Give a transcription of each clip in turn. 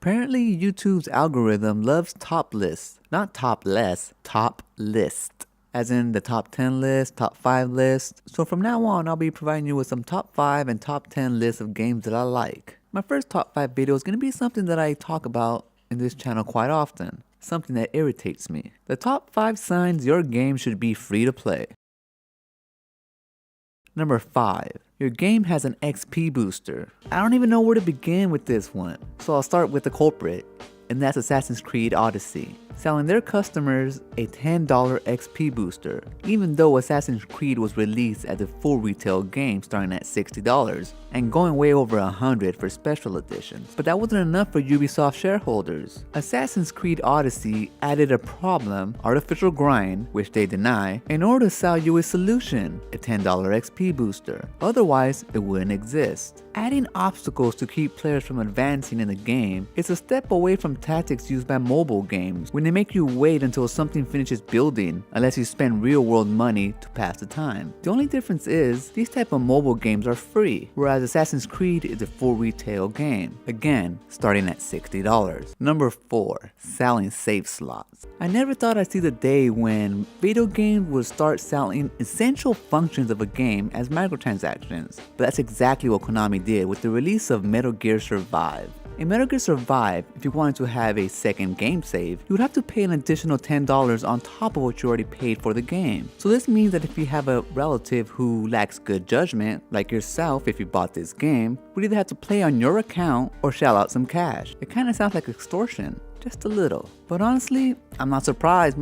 Apparently, YouTube's algorithm loves top lists. Not top less, top list. As in the top 10 list, top 5 list. So from now on, I'll be providing you with some top 5 and top 10 lists of games that I like. My first top 5 video is going to be something that I talk about in this channel quite often. Something that irritates me. The top 5 signs your game should be free to play. Number 5. Your game has an XP booster. I don't even know where to begin with this one, so I'll start with the culprit, and that's Assassin's Creed Odyssey, selling their customers a $10 XP booster, even though Assassin's Creed was released as a full retail game starting at $60 and going way over $100 for special editions. But that wasn't enough for Ubisoft shareholders. Assassin's Creed Odyssey added a problem, artificial grind, which they deny, in order to sell you a solution, a $10 XP booster. Otherwise, it wouldn't exist. Adding obstacles to keep players from advancing in the game is a step away from tactics used by mobile games when they make you wait until something finishes building unless you spend real world money to pass the time. The only difference is these type of mobile games are free, whereas Assassin's Creed is a full retail game, again starting at $60. Number 4. Selling save slots. I never thought I'd see the day when video games would start selling essential functions of a game as microtransactions, but that's exactly what Konami did with the release of Metal Gear Survive. In Metal Gear Survive, if you wanted to have a second game save, you would have to pay an additional $10 on top of what you already paid for the game. So this means that if you have a relative who lacks good judgment, like yourself if you bought this game, would either have to play on your account or shell out some cash. It kinda sounds like extortion, just a little. But honestly, I'm not surprised,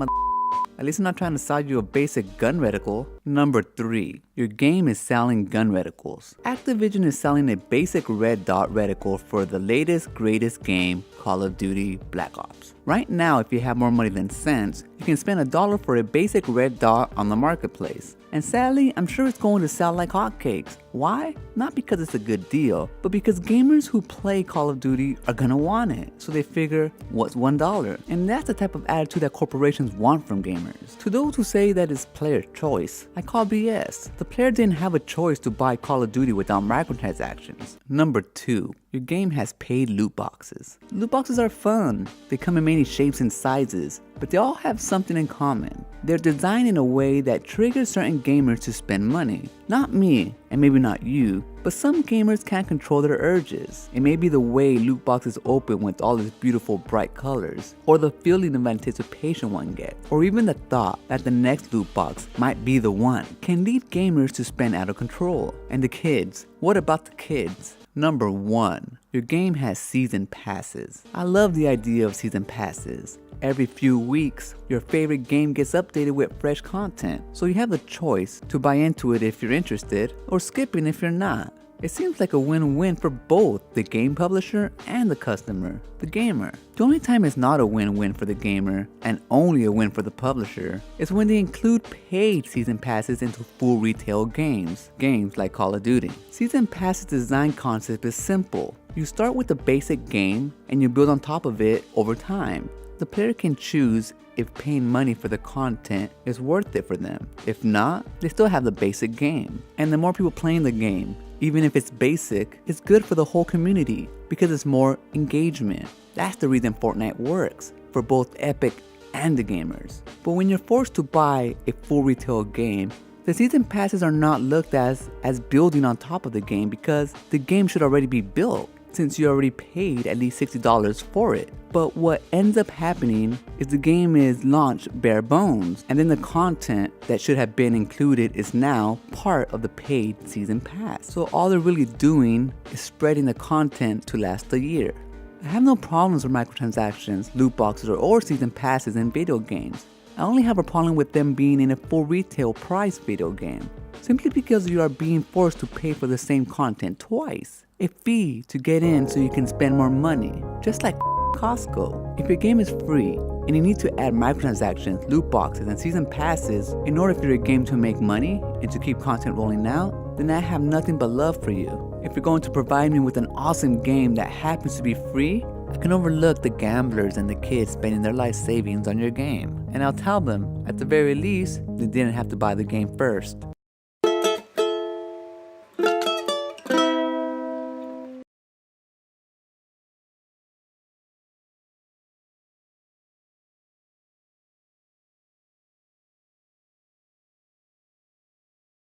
at least I'm not trying to sell you a basic gun reticle. Number 3. Your game is selling gun reticles. Activision is selling a basic red dot reticle for the latest greatest game, Call of Duty Black Ops. Right now, if you have more money than sense, you can spend $1 for a basic red dot on the marketplace. And sadly, I'm sure it's going to sell like hotcakes. Why? Not because it's a good deal, but because gamers who play Call of Duty are gonna want it. So they figure, what's $1? And that's the type of attitude that corporations want from gamers. To those who say that it's player choice, I call BS. The player didn't have a choice to buy Call of Duty without microtransactions. Number 2. Your game has paid loot boxes. Loot boxes are fun. They come in many shapes and sizes, but they all have something in common. They're designed in a way that triggers certain gamers to spend money. Not me, and maybe not you, but some gamers can't control their urges. It may be the way loot boxes open with all its beautiful bright colors, or the feeling of anticipation one gets, or even the thought that the next loot box might be the one, can lead gamers to spend out of control. And the kids, what about the kids? Number 1. Your game has season passes. I love the idea of season passes. Every few weeks, your favorite game gets updated with fresh content, so you have the choice to buy into it if you're interested, or skipping if you're not. It seems like a win-win for both the game publisher and the customer, the gamer. The only time it's not a win-win for the gamer, and only a win for the publisher, is when they include paid season passes into full retail games like Call of Duty. Season passes design concept is simple. You start with the basic game, and you build on top of it over time. The player can choose if paying money for the content is worth it for them. If not, they still have the basic game. And the more people playing the game, even if it's basic, it's good for the whole community because it's more engagement. That's the reason Fortnite works for both Epic and the gamers. But when you're forced to buy a full retail game, the season passes are not looked as building on top of the game because the game should already be built, since you already paid at least $60 for it. But what ends up happening is the game is launched bare bones, and then the content that should have been included is now part of the paid season pass. So all they're really doing is spreading the content to last a year. I have no problems with microtransactions, loot boxes, or season passes in video games. I only have a problem with them being in a full retail price video game, simply because you are being forced to pay for the same content twice. A fee to get in so you can spend more money, just like Costco. If your game is free and you need to add microtransactions, loot boxes, and season passes in order for your game to make money and to keep content rolling out, then I have nothing but love for you. If you're going to provide me with an awesome game that happens to be free, I can overlook the gamblers and the kids spending their life savings on your game. And I'll tell them, at the very least, they didn't have to buy the game first.